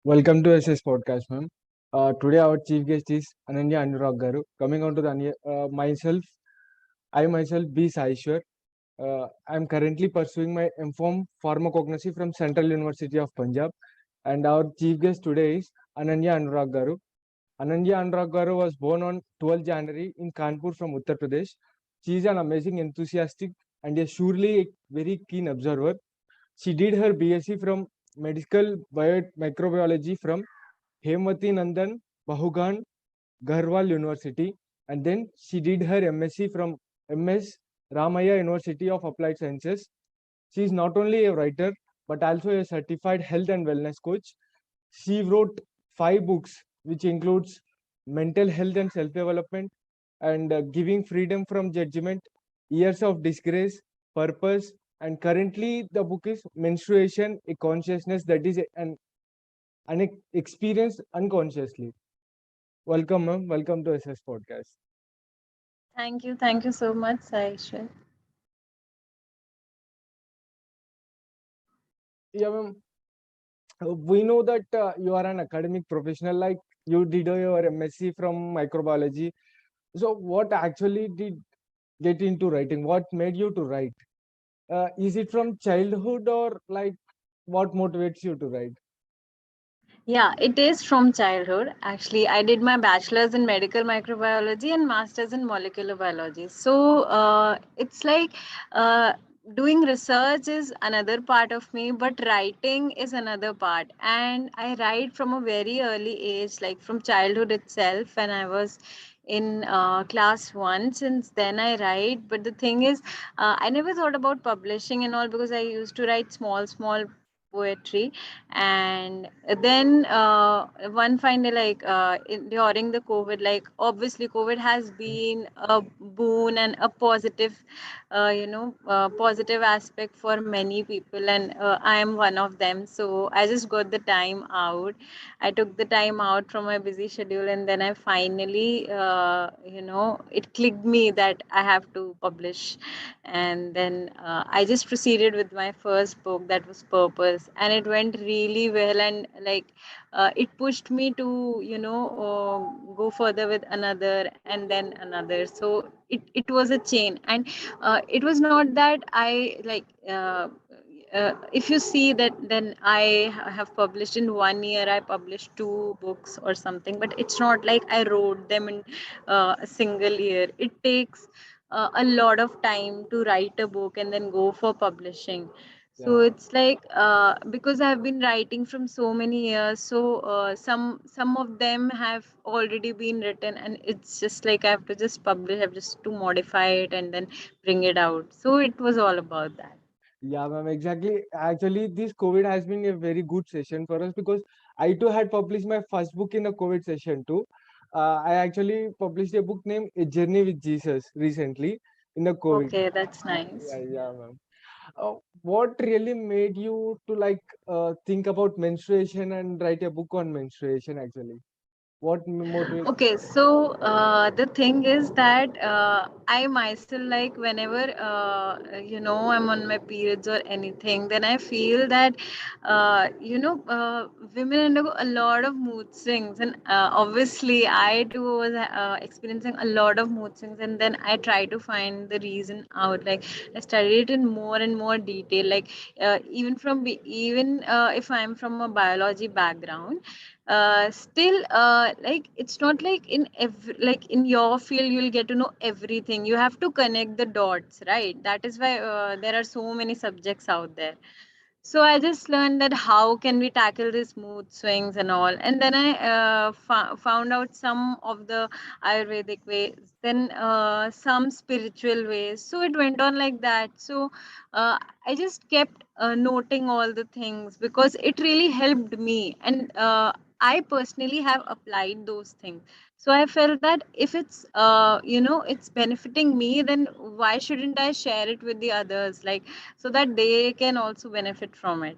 Welcome to SS Podcast, ma'am. Today our chief guest is Ananya Anurag Garu. Coming on to I myself B. Saishwar. I'm currently pursuing my M.Pharm Pharmacognosy from Central University of Punjab, and our chief guest today is Ananya Anurag Garu. Ananya Anurag Garu was born on 12 January in Kanpur from Uttar Pradesh. She is an amazing enthusiastic and a surely a very keen observer. She did her BSc from Medical Microbiology from Hemwati Nandan Bahugan Garhwal University, and then she did her MSc from MS Ramaya University of Applied Sciences. She is not only a writer but also a certified health and wellness coach. She wrote 5 books, which includes mental health and self-development, and giving freedom from judgment, years of disgrace, purpose, and currently the book is menstruation, a consciousness that is an experience unconsciously. Welcome, ma'am. Welcome to SS Podcast. Thank you. Thank you so much, Saisha. Yeah, ma'am. We know that you are an academic professional, like you did your MSc from microbiology. So, what actually did get into writing? What made you to write? Is it from childhood or like what motivates you to write? Yeah, it is from childhood. Actually, I did my bachelor's in medical microbiology and master's in molecular biology. So it's like doing research is another part of me, but writing is another part. And I write from a very early age, like from childhood itself, when I was in class one. Since then I write, but the thing is, I never thought about publishing and all because I used to write small poetry. And then one fine day, like during the COVID, like obviously COVID has been a boon and a positive positive aspect for many people, and I am one of them. So I just got the time out. I took the time out from my busy schedule, and then I finally it clicked me that I have to publish. And then I just proceeded with my first book, that was Purpose, and it went really well. And like it pushed me to go further with another and then another. So it was a chain. And it was not that I like if you see that, then I have published in 1 year, I published 2 books or something, but it's not like I wrote them in a single year. It takes a lot of time to write a book and then go for publishing. So Yeah. it's like because I've been writing from so many years, so some of them have already been written, and it's just like I have to just publish, I have just to modify it and then bring it out. So it was all about that. Yeah, ma'am, exactly. Actually, this COVID has been a very good session for us because I too had published my first book in the COVID session too. I actually published a book named A Journey with Jesus recently in the COVID. Okay, that's nice. Yeah, ma'am. What really made you to think about menstruation and write a book on menstruation actually? What motivates? Okay, so the thing is that I myself, like whenever I'm on my periods or anything, then I feel that women undergo a lot of mood swings, and obviously I too was experiencing a lot of mood swings, and then I try to find the reason out. Like I studied it in more and more detail. Like even if I'm from a biology background, still like it's not like like in your field you'll get to know everything. You have to connect the dots, right? That is why there are so many subjects out there. So I just learned that how can we tackle these mood swings and all. And then I found out some of the Ayurvedic ways, then some spiritual ways. So it went on like that. So I just kept noting all the things because it really helped me. And I personally have applied those things. So I felt that if it's it's benefiting me, then why shouldn't I share it with the others? Like so that they can also benefit from it.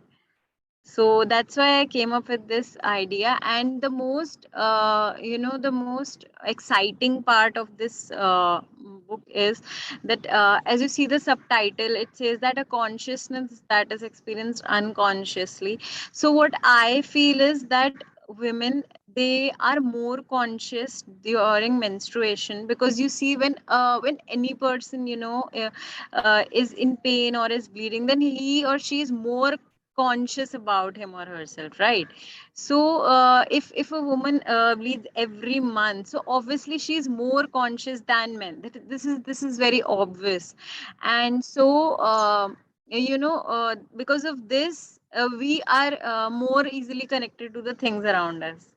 So that's why I came up with this idea. And the most the most exciting part of this book is that, as you see the subtitle, it says that a consciousness that is experienced unconsciously. So what I feel is that women, they are more conscious during menstruation, because you see, when any person, is in pain or is bleeding, then he or she is more conscious about him or herself, right? So if a woman bleeds every month, so obviously she is more conscious than men. This is very obvious. And so because of this, we are more easily connected to the things around us,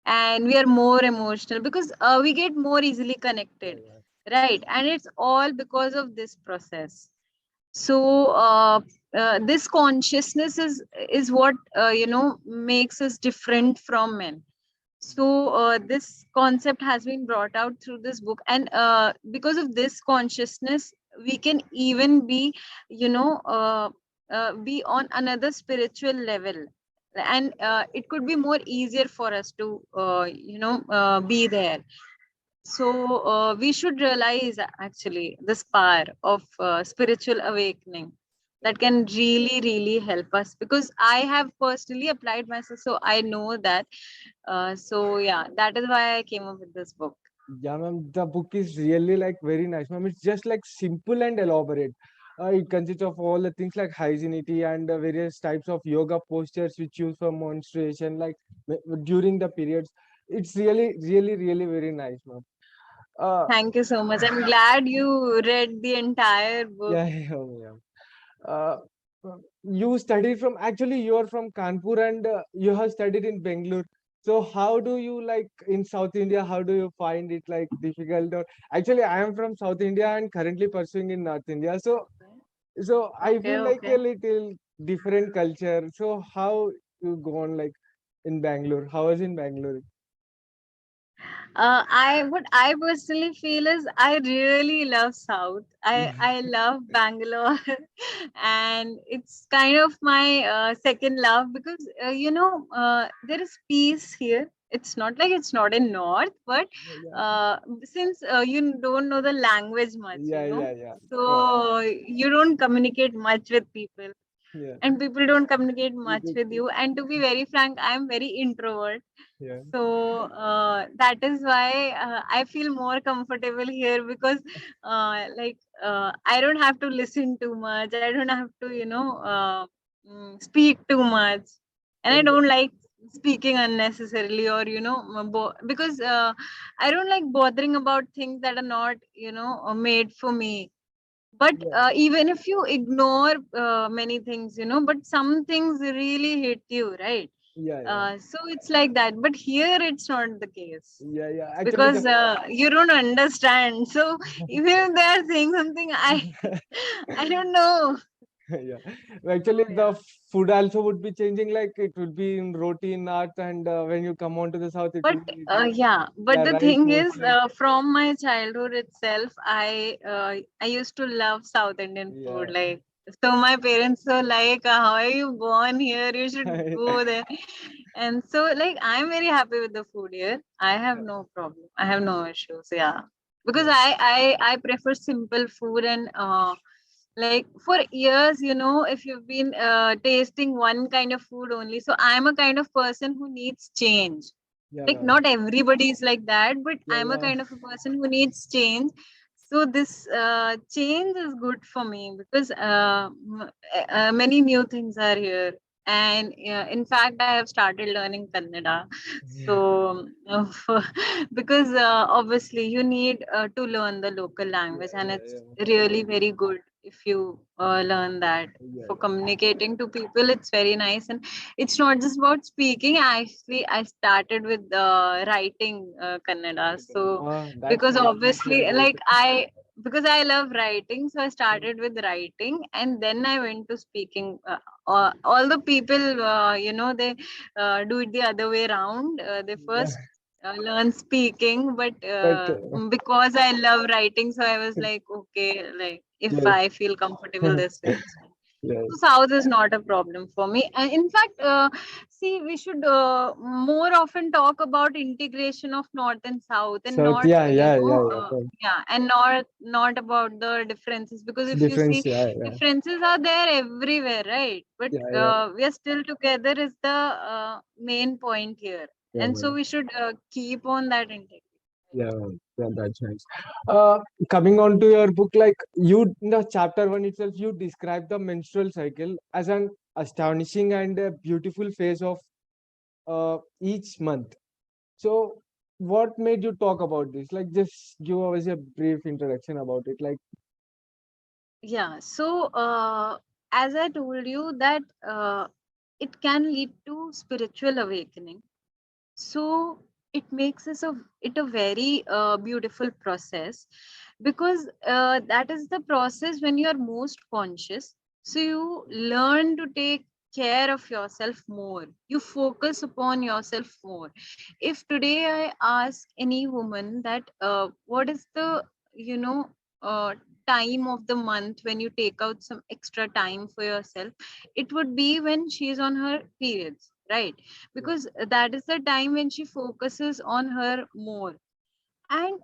and we are more emotional because we get more easily connected, Yeah, right? And it's all because of this process. So this consciousness is what makes us different from men. So this concept has been brought out through this book, and because of this consciousness, we can even be, be on another spiritual level, and it could be more easier for us to be there. So we should realize actually this power of spiritual awakening that can really, really help us, because I have personally applied myself, so I know that. So yeah, that is why I came up with this book. yeah, ma'am. The book is really like very nice, ma'am. It's just like simple and elaborate. It consists of all the things like hygienity and various types of yoga postures which use for menstruation, like during the periods. It's really, really, really very nice, ma'am. Uh, Thank you so much. I'm glad you read the entire book. yeah, yeah, yeah. Uh, you studied from, actually you are from Kanpur and you have studied in Bangalore. So how do you like in South India? How do you find it like difficult? Or actually, I am from South India and currently pursuing in North India. So I Okay, feel like a okay. little different culture. So how you go on like in Bangalore? How was in Bangalore? I what I personally feel is I really love South. I love Bangalore, and it's kind of my second love, because there is peace here. It's not like it's not in North, but Yeah, since you don't know the language much, yeah, yeah, yeah. so you don't communicate much with people, Yeah, and people don't communicate much yeah, with you. And to be very frank, I'm very introvert. yeah, So that is why I feel more comfortable here, because I don't have to listen too much. I don't have to speak too much, and I and don't like speaking unnecessarily, or because I don't like bothering about things that are not made for me. But yeah, even if you ignore many things, but some things really hit you, right? yeah, yeah, So it's like that, but here it's not the case, yeah, yeah. Actually, because you don't understand. So even if they are saying something, I the I don't know. yeah. Actually, So the yeah. food also would be changing. Like it would be in roti in north, and when you come on to the south, it But will be like yeah, but yeah, the rice thing is, mostly. from my childhood itself, I used to love South Indian food. Yeah. Like, so my parents were like, "How are you born here? You should go there." And so, like, I'm very happy with the food here. I have no problem. I have no issues. Yeah, because Yeah. I prefer simple food. And like for years, if you've been tasting one kind of food only, so I'm a kind of person who needs change. Yeah, Like, ma'am. not everybody is like that, but Yeah, I'm a yeah. kind of a person who needs change. So this change is good for me, because many new things are here. And in fact, I have started learning Kannada. So Yeah, because obviously you need to learn the local language, yeah, and yeah, it's yeah. really very good if you learn that. Yeah, For communicating to people, it's very nice. And it's not just about speaking. Actually, I started with writing Kannada. So that's because nice. That's obviously, very nice. because I love writing, so I started with writing, and then I went to speaking. All the people, they do it the other way around. They Yeah, first learn speaking, but but because I love writing, so I was like, okay, like if yes. I feel comfortable this way, it's fine. Yes. So South is not a problem for me. And in fact, see, we should more often talk about integration of North and South, and South, not, yeah, yeah, yeah, yeah. Right. yeah, and not about the differences. Because if you see, Difference, yeah, yeah, differences are there everywhere, right? But yeah, yeah, we are still together is the main point here, yeah, and so man. we should keep on that integrity. Yeah, yeah, that's nice. Uh, Coming on to your book, like you in the chapter one itself, you describe the menstrual cycle as an astonishing and a beautiful phase of each month. So, what made you talk about this? Like, just give us a brief introduction about it. Like, Yeah. So, as I told you that it can lead to spiritual awakening. So it makes it a very beautiful process, because that is the process when you are most conscious. So you learn to take care of yourself more. You focus upon yourself more. If today I ask any woman that what is the, you know, time of the month when you take out some extra time for yourself, it would be when she's on her periods, right? Because that is the time when she focuses on her more. And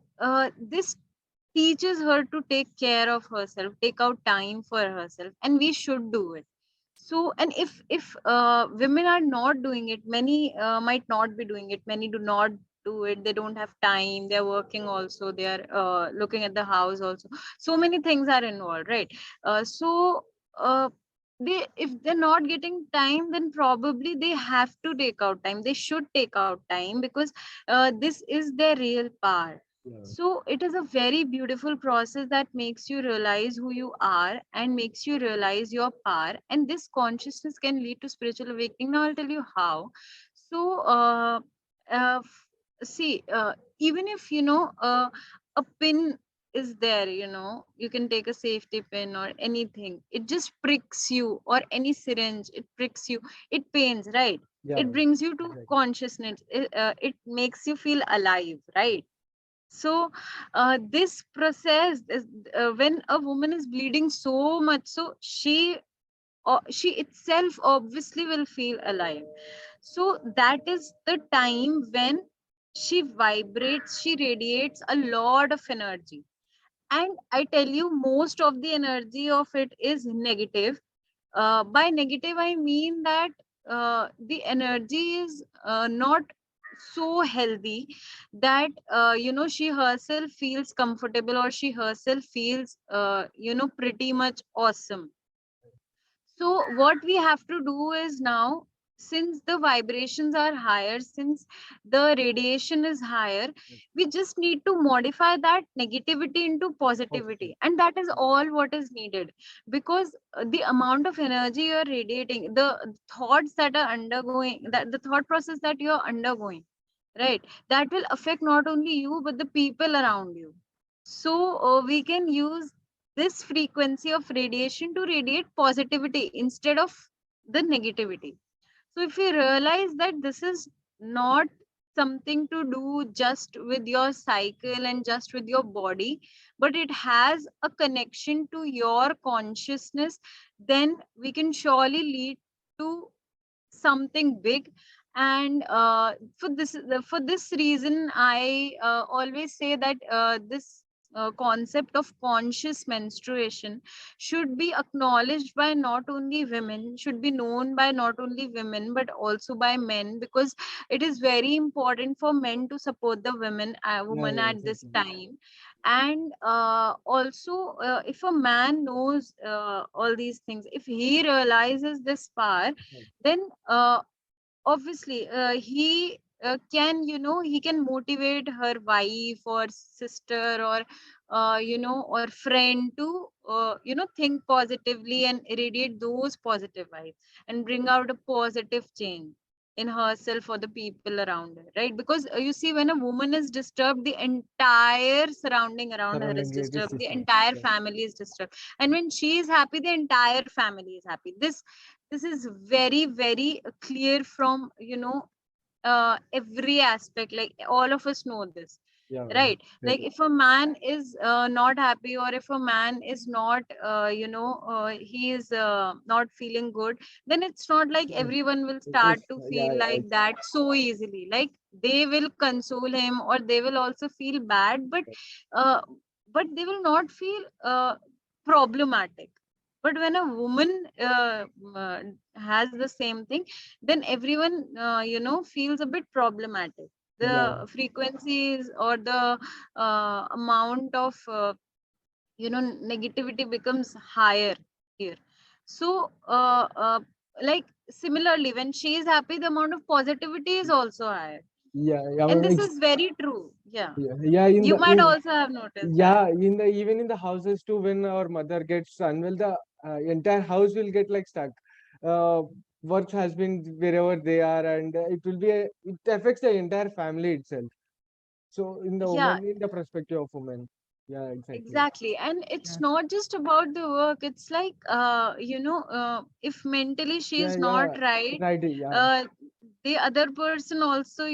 this teaches her to take care of herself, take out time for herself, and we should do it. So, and if women are not doing it, many might not be doing it, many do not do it, they don't have time, they're working also, they are looking at the house also, so many things are involved, right? So uh, they, if they're not getting time, then probably they have to take out time, they should take out time, because this is their real power. yeah, So it is a very beautiful process that makes you realize who you are and makes you realize your power. And this consciousness can lead to spiritual awakening. Now I'll tell you how. So, see, even if a pin is there, you can take a safety pin or anything. It just pricks you, or any syringe, it pricks you. It pains, right? yeah, It brings you to exactly. consciousness. It makes you feel alive, right? So this process is, when a woman is bleeding so much, so she itself obviously will feel alive. So that is the time when she vibrates, she radiates a lot of energy. And I tell you, most of the energy of it is negative. By negative, I mean that the energy is not so healthy that she herself feels comfortable, or she herself feels pretty much awesome. So what we have to do is now, since the vibrations are higher, since the radiation is higher, we just need to modify that negativity into Positive. positivity. And that is all what is needed. Because the amount of energy you're radiating, the thoughts that are undergoing, that the thought process that you're undergoing, right, that will affect not only you, but the people around you. So we can use this frequency of radiation to radiate positivity instead of the negativity. So if you realize that this is not something to do just with your cycle and just with your body, but it has a connection to your consciousness, then we can surely lead to something big. And for this reason, I always say that this concept of conscious menstruation should be acknowledged by not only women, should be known by not only women but also by men, because it is very important for men to support the Yeah, woman yeah, at this exactly. time. And also, if a man knows all these things, if he realizes this power, then obviously he can, he can motivate her wife or sister, or or friend to think positively and irradiate those positive vibes, and bring out a positive change in herself or the people around her, right? Because you see, when a woman is disturbed, the entire surrounding around her is Surrounding it is disturbed, the different. entire Yeah. family is disturbed. And when she is happy, the entire family is happy. This is very, very clear from every aspect, like all of us know this. Yeah, right? Like right. if a man is not happy, or if a man is not he is not feeling good, then it's not like Yeah, everyone will it's, start to yeah, feel like that so easily. Like they will console him, or they will also feel bad, uh, but they will not feel problematic. But when a woman uh, has the same thing, then everyone feels a bit problematic. yeah, The frequencies or the amount of negativity becomes higher here. So like similarly, when she is happy, the amount of positivity is also higher, yeah, yeah. and this is very true. Yeah, Yeah, yeah, in you the might in also have noticed that. yeah, in the even in the houses too, when our mother gets unwell, the entire house will get like stuck. Uh, Work has been wherever they are, and it will be it affects the entire family itself. So in the Yeah, woman, in the perspective of women, yeah, exactly. exactly. And Yeah, it's not just about the work. It's like, if mentally she yeah, is yeah, not right, right, yeah, uh, the other person also,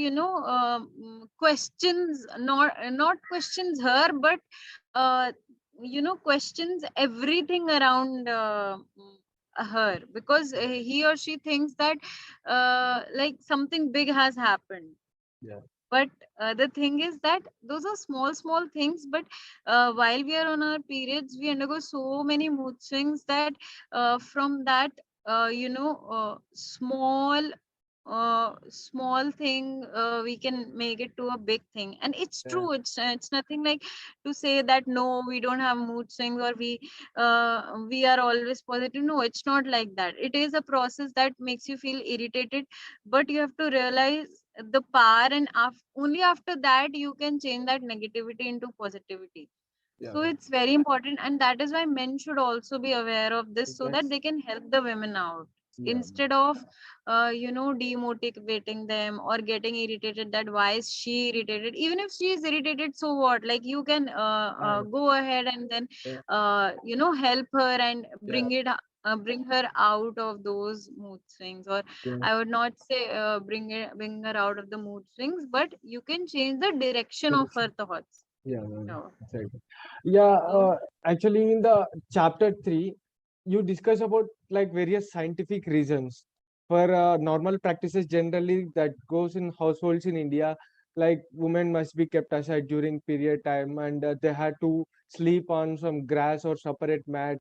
questions, not questions her, but, uh, questions everything around her, because he or she thinks that, like something big has happened. yeah, But the thing is that those are small small things, but while we are on our periods, we undergo so many mood swings that from that small thing, we can make it to a big thing. And it's yeah, true, it's nothing like to say that no, we don't have mood swings, or we are always positive. No, it's not like that. It is a process that makes you feel irritated, but you have to realize the power, and only after that you can change that negativity into positivity. yeah, So it's very important, and that is why men should also be aware of this, so that that's they can help the women out, yeah, instead of demotivating them or getting irritated that why is she irritated. Even if she is irritated, so what? Like you can go ahead and then yeah, help her and yeah, bring her out of those mood swings. Or yeah, I would not say bring her out of the mood swings, but you can change the direction of her correction. thoughts. Yeah, No. exactly. Yeah, So actually, in the chapter 3, you discuss about like various scientific reasons for normal practices generally that goes in households in India. Like women must be kept aside during period time, and they had to sleep on some grass or separate mat.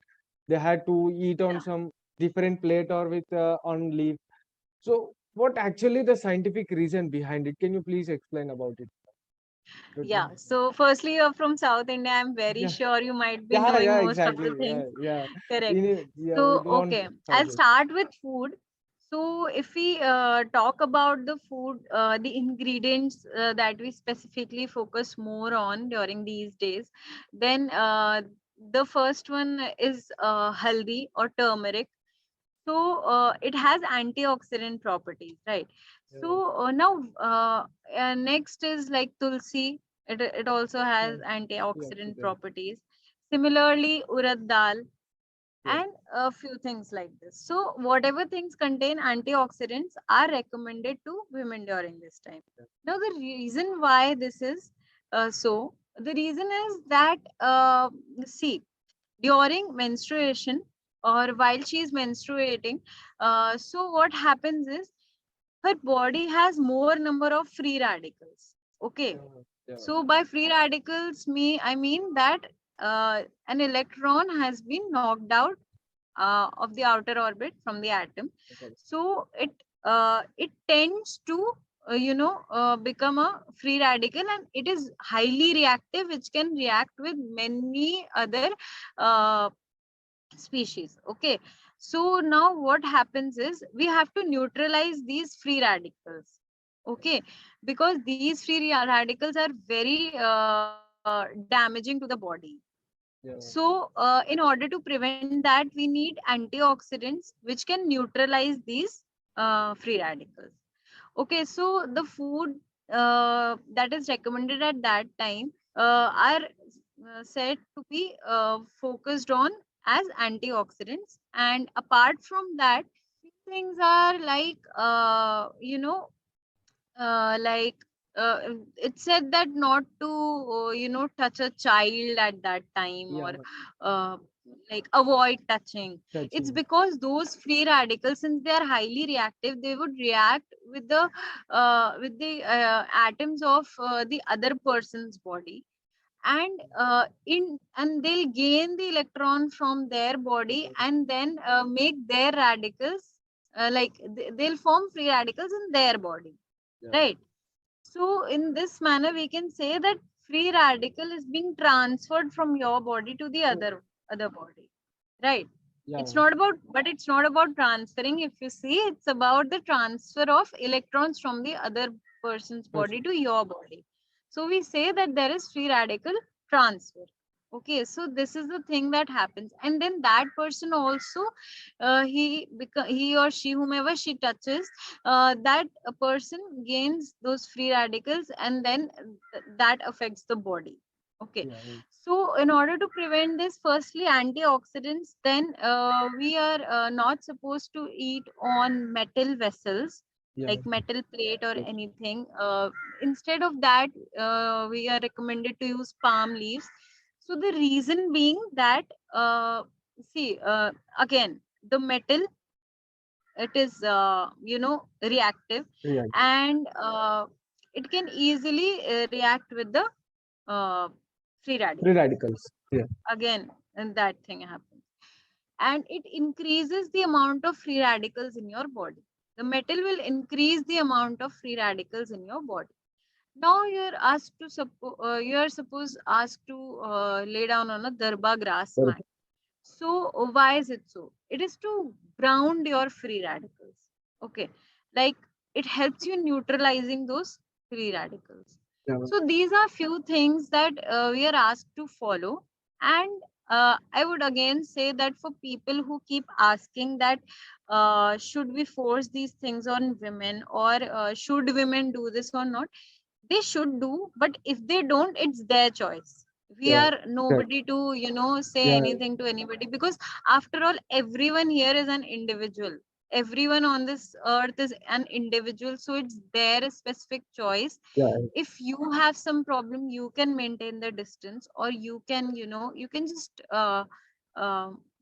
They had to eat on yeah. some different plate or with on leaf. So, what actually the scientific reason behind it? Can you please explain about it? Yeah. So firstly, you're from South India. I'm very Yeah. sure you might be Yeah, knowing yeah, most of exactly. the Yeah, things. yeah. Correct. In it, yeah, we So, do on okay, I'll houses. start with food. So, if we talk about the food, the ingredients that we specifically focus more on during these days, then the first one is haldi or turmeric. So it has antioxidant properties, right? Yeah, So now next is like tulsi. It also yeah, has yeah, antioxidant okay, properties. Similarly, urad dal yeah, and a few things like this. So whatever things contain antioxidants are recommended to women during this time. Now the reason why this is the reason is that see, during menstruation or while she is menstruating, so what happens is her body has more number of free radicals. Okay, yeah, yeah, so by free radicals I mean that an electron has been knocked out of the outer orbit from the atom. okay, So it tends to become a free radical, and it is highly reactive, which can react with many other uh, species. Okay, so now what happens is we have to neutralize these free radicals. Okay, because these free radicals are very damaging to the body. yeah, So in order to prevent that, we need antioxidants which can neutralize these free radicals. Okay, so the food that is recommended at that time are said to be focused on as antioxidants. And apart from that, things are like like it said that not to touch a child at that time, Yeah, or uh, like avoid touching. It's touching. because those free radicals, since they are highly reactive, they would react with the atoms of the other person's body, and and they'll gain the electron from their body, and then make their radicals, they'll form free radicals in their body, Yeah, right? So in this manner, we can say that free radical is being transferred from your body to the other body, right? yeah, It's not about, but it's not about transferring. If you see, it's about the transfer of electrons from the other person's body person. to your body. So we say that there is free radical transfer. Okay, so this is the thing that happens, and then that person also, he or she, whomever she touches, that a person gains those free radicals, and then that affects the body. Okay, Yeah, so in order to prevent this, firstly antioxidants, then we are not supposed to eat on metal vessels, yeah, like metal plate or yes, anything. Instead of that, we are recommended to use palm leaves. So the reason being that, see, again, the metal, it is reactive, yeah. and it can easily react with the uh, free Free radicals. radicals. Yeah, Again, and that thing happens, and it increases the amount of free radicals in your body. The metal will increase the amount of free radicals in your body. Now you're asked to you're supposed asked to lay down on a darba grass correct. mat. So why is it so? It is to ground your free radicals. Okay. Like, it helps you neutralizing those free radicals. Yeah, So these are few things that we are asked to follow. And I would again say that for people who keep asking that should we force these things on women, or should women do this or not, they should do, but if they don't, it's their choice. We yeah, are correct. nobody to say Yeah, anything to anybody, because after all, everyone here is an individual. Everyone on this earth is an individual, so it's their specific choice. yeah, If you have some problem, you can maintain the distance, or you can, you can just uh,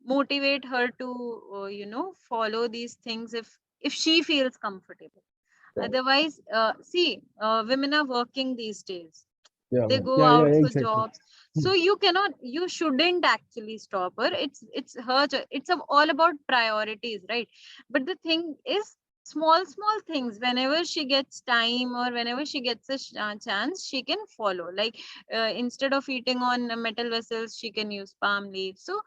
motivate her to follow these things, if she feels comfortable. yeah, Otherwise, see, women are working these days. yeah, They man. go Yeah, yeah, out for exactly. jobs. So you cannot, you shouldn't actually stop her. It's her it's all about priorities, right? But the thing is, small things, whenever she gets time, or whenever she gets a chance, she can follow. Like, instead of eating on metal vessels, she can use palm leaves. So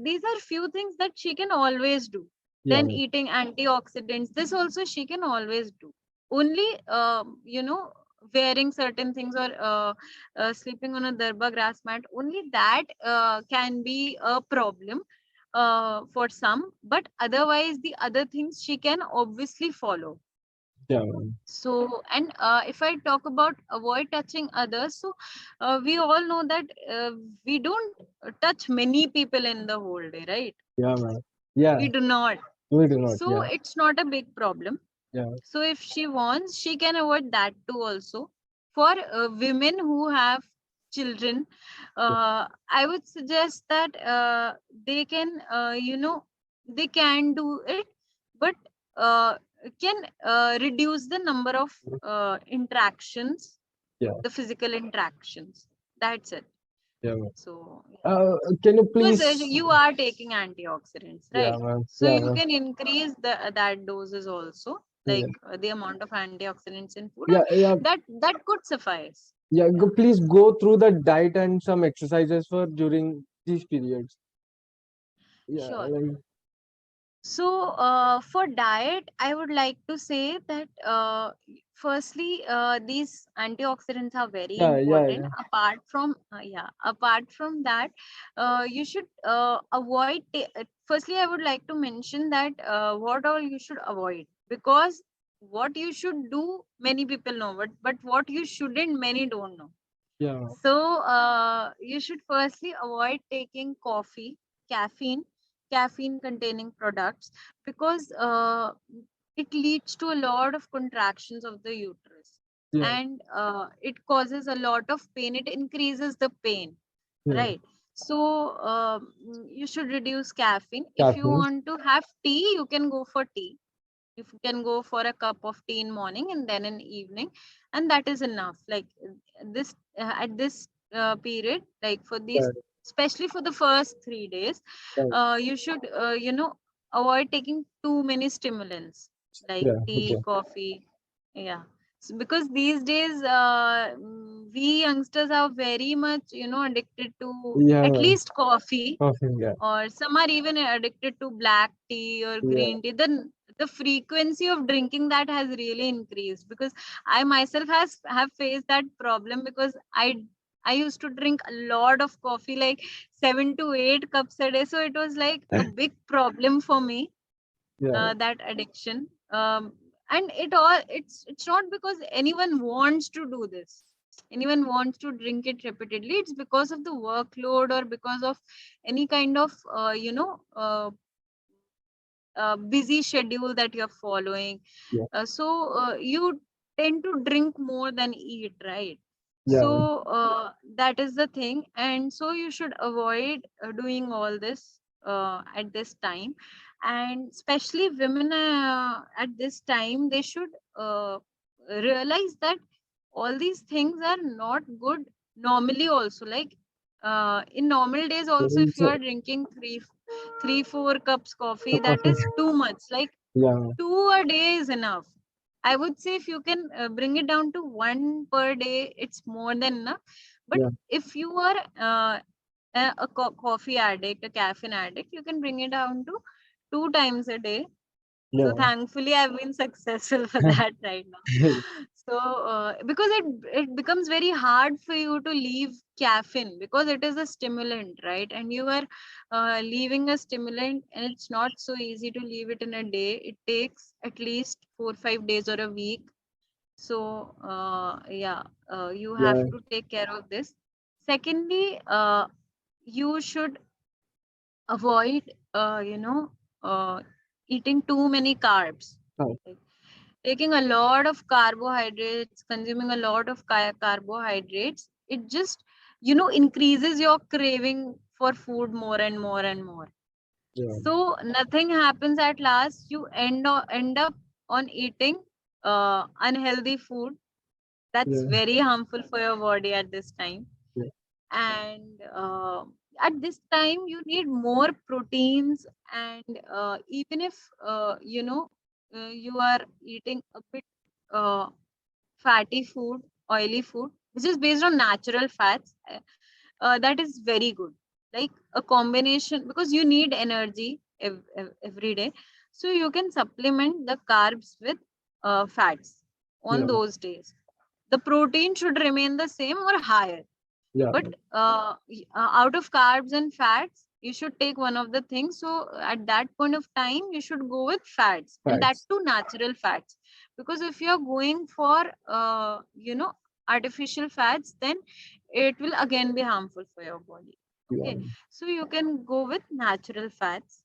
these are few things that she can always do. Yeah, Then man. eating antioxidants, this also she can always do. Only wearing certain things, or sleeping on a darba grass mat, only that can be a problem for some, but otherwise the other things she can obviously follow. Yeah, man. So, and if I talk about avoid touching others, so we all know that we don't touch many people in the whole day, right? Yeah, man. Yeah, We do not. we do not. So Yeah, it's not a big problem. yeah, So if she wants, she can avoid that too also. For women who have children, yeah, I would suggest that they can, they can do it, but uh, can reduce the number of interactions, yeah, the physical interactions. That's it. yeah, man. So, yeah. Can you Because please? you are taking antioxidants, Yeah, right? man. So Yeah, you man. can increase that doses also, Yeah, like the amount of antioxidants in food, yeah, and yeah, that could suffice. yeah. Yeah. Please go through the diet and some exercises for during these periods. Yeah, Sure. like, So, for diet, I would like to say that firstly, these antioxidants are very yeah, yeah, important. yeah, Apart from that, you should avoid. Firstly, I would like to mention that what all you should avoid, because what you should do, many people know, but what you shouldn't, many don't know. yeah, So you should firstly avoid taking caffeine, caffeine containing products, because it leads to a lot of contractions of the uterus. Yeah. and it causes a lot of pain. It increases the pain, Yeah. right? So you should reduce caffeine. If you Caffeine. want to have tea, you can go for tea. If you can go for a cup of tea in morning and then in evening, and that is enough. Like this at this period, like for these, Right. especially for the first 3 days, Right. you should avoid taking too many stimulants like Yeah. tea, Okay. coffee. Yeah. So because these days we youngsters are very much addicted to at Yeah. least coffee, Coffee. Yeah. or some are even addicted to black tea or Yeah. green tea. Then the frequency of drinking that has really increased, because I myself has have faced that problem, because I used to drink a lot of coffee, like 7 to 8 cups a day. So it was like a big problem for me, Yeah. that addiction. And it's not because anyone wants to do this, anyone wants to drink it repeatedly. It's because of the workload, or because of any kind of busy schedule that you're following. Yeah. So you tend to drink more than eat, right? Yeah. So that is the thing, and so you should avoid doing all this at this time. And especially women, at this time, they should realize that all these things are not good normally also. Like in normal days also, if you So, are drinking 3 4 cups coffee, that coffee. is too much. Like Yeah. 2 a day is enough. I would say if you can bring it down to 1 per day, it's more than enough. But Yeah. if you are a coffee addict, a caffeine addict, you can bring it down to 2 times a day. So Yeah. thankfully, I've been successful for that right now. So because it becomes very hard for you to leave caffeine, because it is a stimulant, right? And you are leaving a stimulant, and it's not so easy to leave it in a day. It takes at least 4 5 days or a week. So yeah, you have Yeah. to take care of this. Secondly, you should avoid uh, eating too many carbs. Oh, Like, taking a lot of carbohydrates, consuming a lot of carbohydrates, it just increases your craving for food more and more and more. yeah. So nothing happens at last. You end up on eating unhealthy food that's Yeah. very harmful for your body at this time. Yeah. And at this time you need more proteins. And even if you are eating a bit uh, fatty food, oily food, which is based on natural fats, that is very good. Like a combination, because you need energy every day. So you can supplement the carbs with fats on Yeah. those days. The protein should remain the same or higher. Yeah. But out of carbs and fats, you should take one of the things. So at that point of time, you should go with fats, and that Facts. too natural fats. Because if you're going for artificial fats, then it will again be harmful for your body. Yeah. Okay, so you can go with natural fats.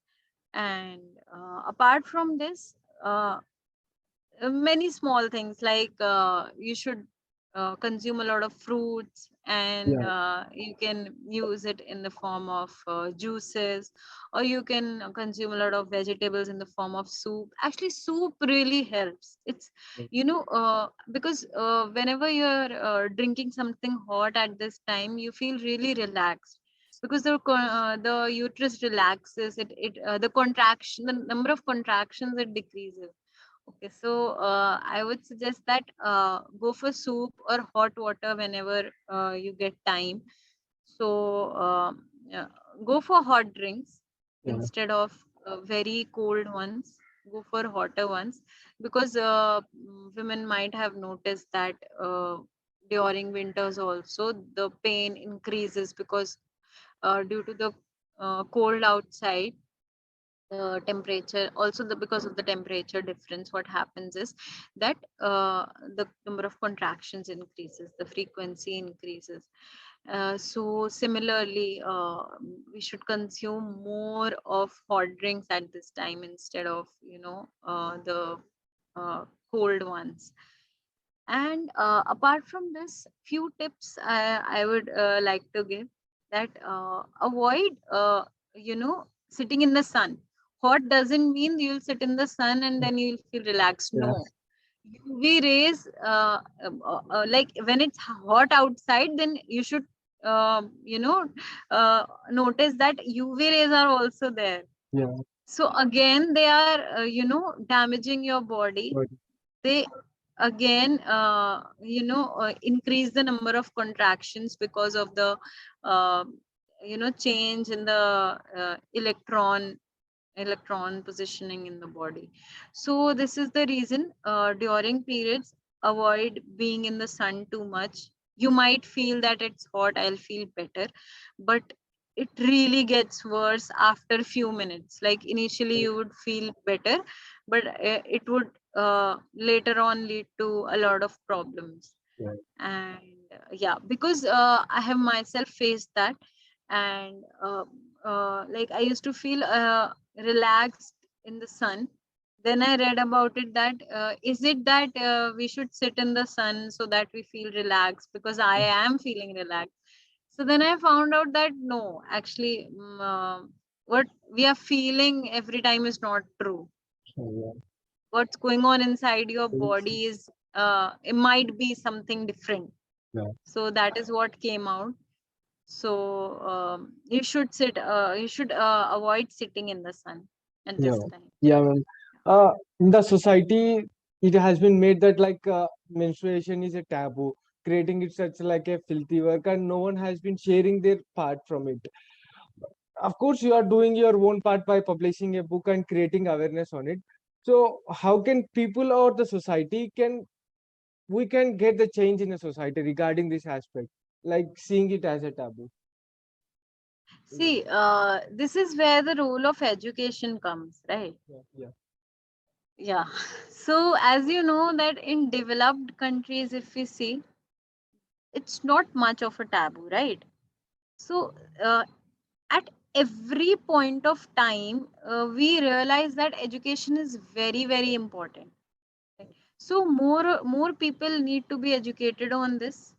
And apart from this, many small things, like you should consume a lot of fruits, and Yeah. you can use it in the form of juices, or you can consume a lot of vegetables in the form of soup. Actually, soup really helps. It's because whenever you're drinking something hot at this time, you feel really relaxed, because the uterus relaxes. The contraction, the number of contractions, it decreases. Okay, so I would suggest that go for soup or hot water whenever you get time. So yeah, go for hot drinks Yeah. instead of very cold ones. Go for hotter ones, because women might have noticed that during winters also the pain increases, because due to the cold outside, the temperature also, because of the temperature difference, what happens is that the number of contractions increases, the frequency increases. So similarly, we should consume more of hot drinks at this time, instead of the uh, cold ones. And apart from this, few tips I would like to give, that avoid, sitting in the sun. Hot doesn't mean you'll sit in the sun and then you'll feel relaxed. Yeah. No, UV rays, like when it's hot outside, then you should, notice that UV rays are also there. Yeah. So again, they are, damaging your body. But They again, increase the number of contractions because of the, uh, change in the electron positioning in the body. So this is the reason, during periods, avoid being in the sun too much. You might feel that it's hot, I'll feel better, but it really gets worse after a few minutes. Like initially you would feel better, but it would later on lead to a lot of problems. yeah. And yeah, because I have myself faced that. And like I used to feel relaxed in the sun. Then I read about it that, is it that we should sit in the sun so that we feel relaxed, because I am feeling relaxed. So then I found out that no, actually, what we are feeling every time is not true. Yeah. What's going on inside your It's- body is, it might be something different. yeah. So that is what came out. So you should avoid sitting in the sun at Yeah. this time. Yeah, ma'am. In the society, it has been made that like menstruation is a taboo, creating it such like a filthy work, and no one has been sharing their part from it. Of course, you are doing your own part by publishing a book and creating awareness on it. So, how can people or the society can we can get the change in the society regarding this aspect, like seeing it as a taboo? See, this is where the role of education comes, right? Yeah, yeah, Yeah. So as you know that in developed countries, if we see, it's not much of a taboo, right? So at every point of time, we realize that education is very, very important. So more people need to be educated on this.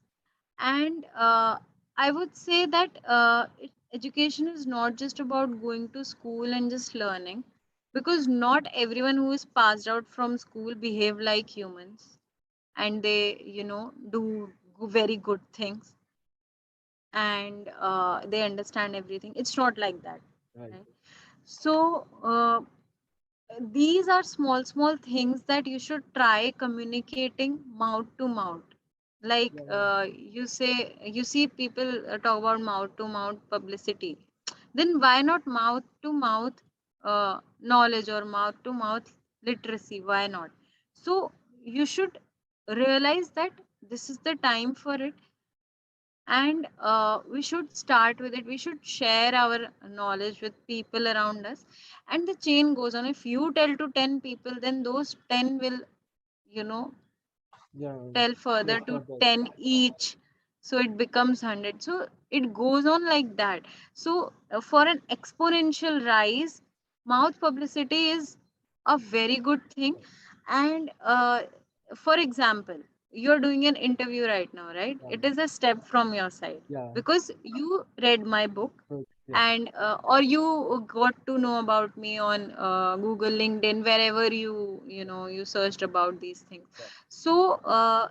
And I would say that education is not just about going to school and just learning, because not everyone who is passed out from school behave like humans, and they, do very good things, and they understand everything. It's not like that, right. right? So these are small things that you should try communicating mouth to mouth. Like, Yeah, yeah, you see people talk about mouth to mouth publicity. Then why not mouth to mouth knowledge, or mouth to mouth literacy? Why not? So you should realize that this is the time for it, and we should start with it. We should share our knowledge with people around us, and the chain goes on. If you tell to 10 people, then those 10 will, you know yeah. tell further Yes, to for that. 10 each. So it becomes 100. So it goes on like that. So for an exponential rise, mouth publicity is a very good thing. And for example, you're doing an interview right now, right? Yeah, It is a step from your side, yeah, because you read my book, good, yeah, and or you got to know about me on Google, LinkedIn, wherever you searched about these things. yeah, So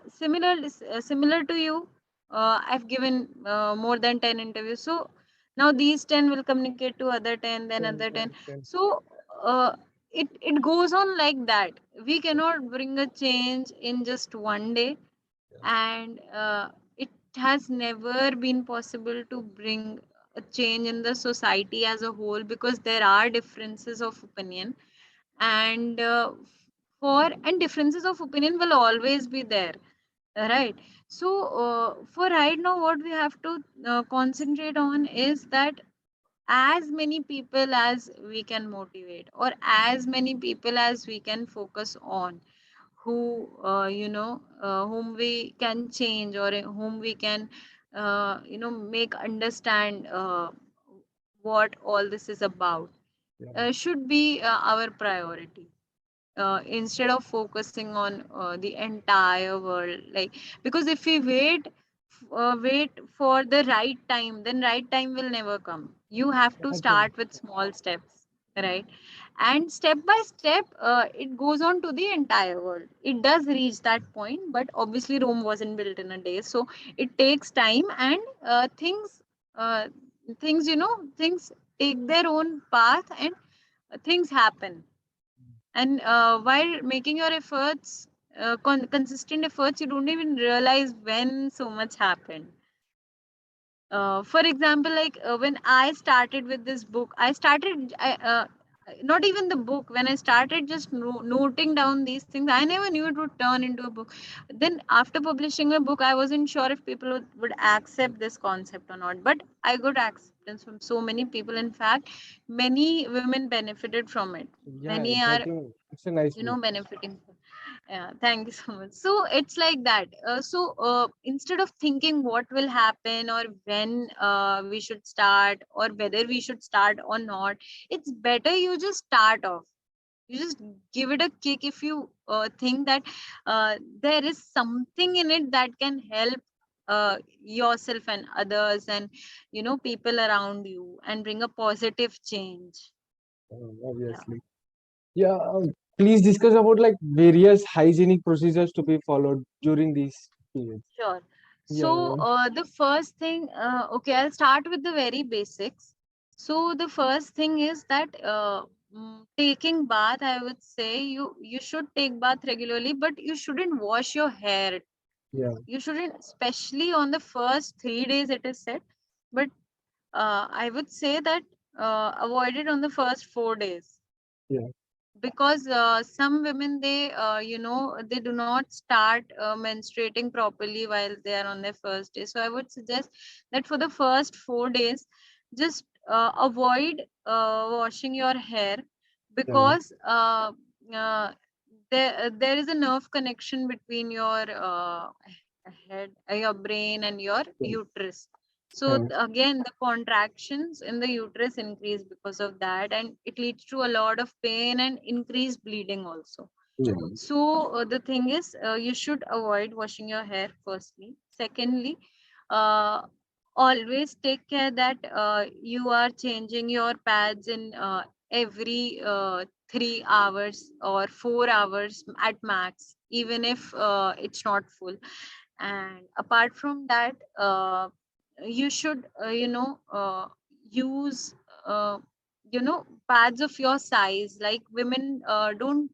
similar to you, I've given more than 10 interviews. So now these 10 will communicate to other 10, then 10, other 10. 10, 10. So it goes on like that. We cannot bring a change in just one day. Yeah, And it has never been possible to bring a change in the society as a whole, because there are differences of opinion. And differences of opinion will always be there, right? So for right now, what we have to concentrate on is that as many people as we can motivate, or as many people as we can focus on, who whom we can change, or whom we can make understand what all this is about, yeah, should be our priority. instead of focusing on the entire world. Like, because if we wait for the right time, then right time will never come. You have to Actually, start with small steps, right? And step by step, it goes on to the entire world. It does reach that point, but obviously Rome wasn't built in a day, so it takes time. And uh, things, things take their own path, and things happen. And while making your efforts, consistent efforts, you don't even realize when so much happened. For example, like when I started with this book, not even the book. When I started just noting down these things, I never knew it would turn into a book. Then after publishing a book, I wasn't sure if people would accept this concept or not. But I got acceptance from so many people. In fact, many women benefited from it. yeah, Many it's, I are, think it's a nice book. benefiting. Yeah, thank you so much. So it's like that. Instead of thinking what will happen, or when we should start, or whether we should start or not, it's better you just start off. You just give it a kick if you think that there is something in it that can help yourself and others, and people around you, and bring a positive change. Yeah, Obviously. Yeah, please discuss about like various hygienic procedures to be followed during these periods. sure. Yeah, So the first thing, okay, I'll start with the very basics. So the first thing is that taking bath. I would say you should take bath regularly, but you shouldn't wash your hair. yeah, You shouldn't, especially on the first 3 days. It is said, but I would say that avoid it on the first 4 days, yeah, because some women, they do not start menstruating properly while they are on their first day. So I would suggest that for the first 4 days, just avoid washing your hair, yeah, because there is a nerve connection between your head, your brain, and your yeah, uterus. So yeah, again, the contractions in the uterus increase because of that, and it leads to a lot of pain and increased bleeding also. yeah, So the thing is, you should avoid washing your hair firstly. Secondly, uh, always take care that you are changing your pads in every 3 hours or 4 hours at max, even if it's not full. And apart from that, you should use pads of your size. Like, women don't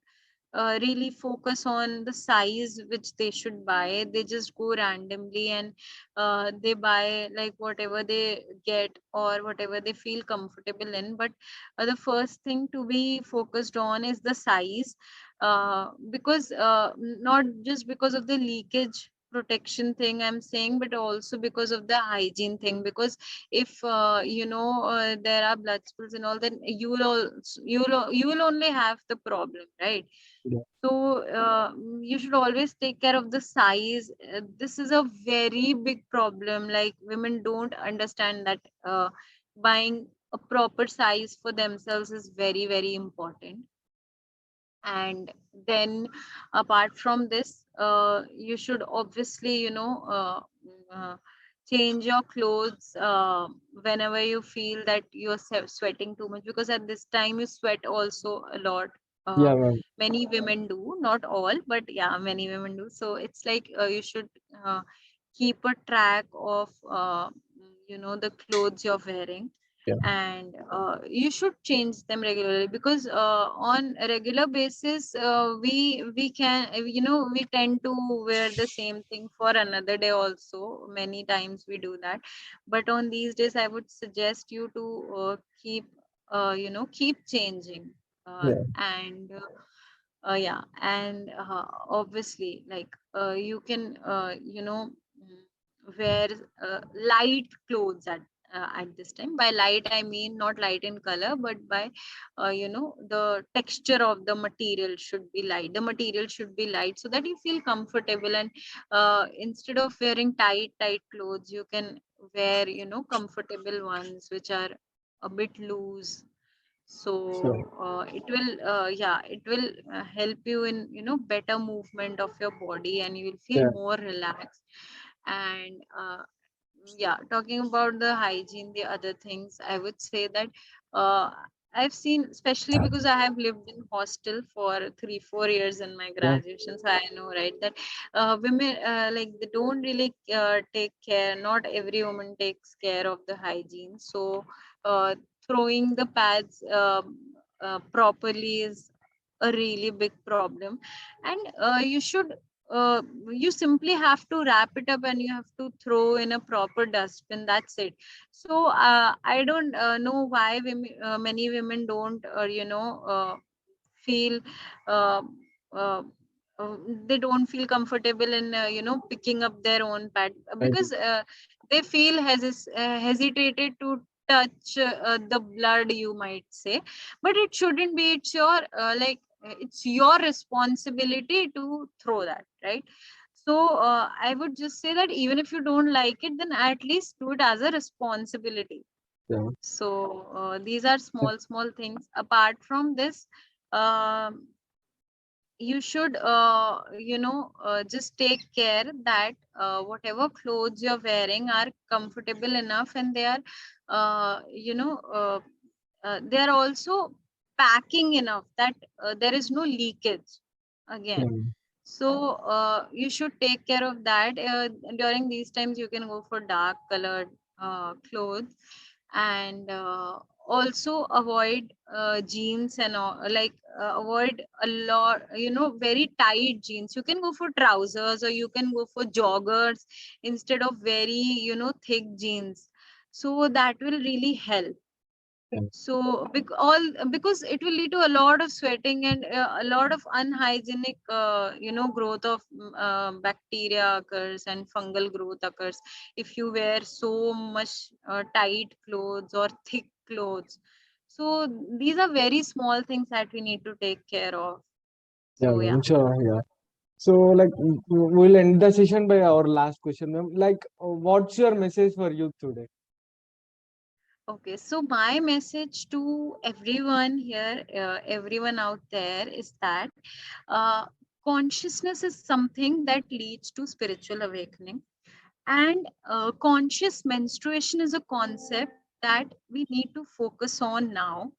really focus on the size which they should buy. They just go randomly, and they buy like whatever they get or whatever they feel comfortable in. But the first thing to be focused on is the size, because not just because of the leakage protection thing I'm saying, but also because of the hygiene thing. Because if there are blood spills and all, then you will only have the problem, right? yeah, So you should always take care of the size. This is a very big problem. Like, women don't understand that buying a proper size for themselves is very, very important. And then, apart from this, you should obviously, uh, change your clothes whenever you feel that you're sweating too much, because at this time you sweat also a lot. uh, yeah, ma'am. Many women do, not all, but yeah, many women do. So it's like, you should uh, keep a track of the clothes you're wearing. Yeah, And you should change them regularly, because on a regular basis, we can we tend to wear the same thing for another day also. Many times we do that, but on these days I would suggest you to keep changing. yeah, And Yeah, and obviously, like, you can wear light clothes at this time. By light, I mean not light in color, but by the texture of the material should be light. The material should be light, so that you feel comfortable. And instead of wearing tight clothes, you can wear comfortable ones which are a bit loose. So Sure. it will help you in better movement of your body, and you will feel Yeah. more relaxed. And yeah, talking about the hygiene, the other things, I would say that uh, I've seen, especially because I have lived in hostel for 3-4 years in my Yeah. graduation, so I know, right, that women, like, they don't really take care. Not every woman takes care of the hygiene. So uh, throwing the pads properly is a really big problem. And uh, you simply have to wrap it up and you have to throw in a proper dustbin. That's it. So I don't know why many women don't feel uh, uh, uh, they don't feel comfortable in picking up their own pad, Right. because they feel hesitated to touch the blood, you might say. But it shouldn't be. It's your it's your responsibility to throw that, right? So I would just say that even if you don't like it, then at least do it as a responsibility. Yeah. So these are small things. Apart from this, um you should just take care that whatever clothes you're wearing are comfortable enough, and they are they are also packing enough that there is no leakage Yeah. again. So you should take care of that. During these times you can go for dark colored clothes. And also avoid jeans and all, like avoid a lot, very tight jeans. You can go for trousers, or you can go for joggers instead of very thick jeans. So that will really help. Yeah. So because it will lead to a lot of sweating and a lot of unhygienic growth of bacteria occurs, and fungal growth occurs if you wear so much tight clothes or thick clothes. So these are very small things that we need to take care of. Yeah, So yeah. ma'am. Sure. Yeah. So, like, we'll end the session by our last question, ma'am. Like, what's your message for youth today? Okay, so my message to everyone here, everyone out there, is that uh, consciousness is something that leads to spiritual awakening. And conscious menstruation is a concept that we need to focus on now,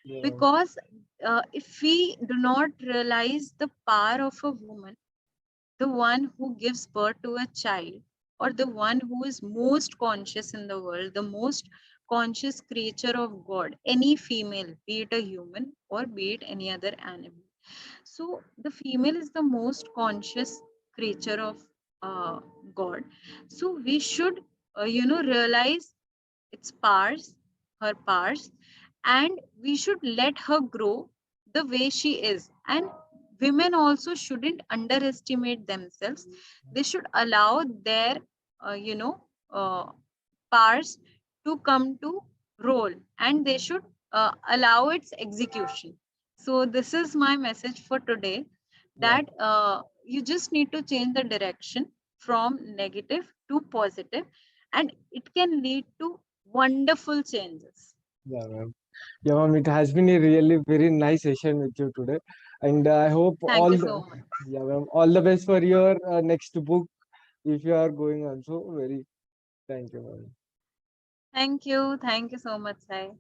Yeah. because if we do not realize the power of a woman, the one who gives birth to a child, or the one who is most conscious in the world, the most conscious creature of God, any female, be it a human or be it any other animal. So the female is the most conscious creature of uh, God. So we should, realize its powers, her powers, and we should let her grow the way she is. And women also shouldn't underestimate themselves. They should allow their, uh, you know, uh, powers to come to role, and they should allow its execution. So this is my message for today, Yeah. that you just need to change the direction from negative to positive, and it can lead to wonderful changes. Yeah, ma'am. Yeah, ma'am. It has been a really very nice session with you today, and I hope Thank all you the, so much. yeah, ma'am, all the best for your next book if you are going on. So very thank you, ma'am. Thank you. Thank you so much, Sai.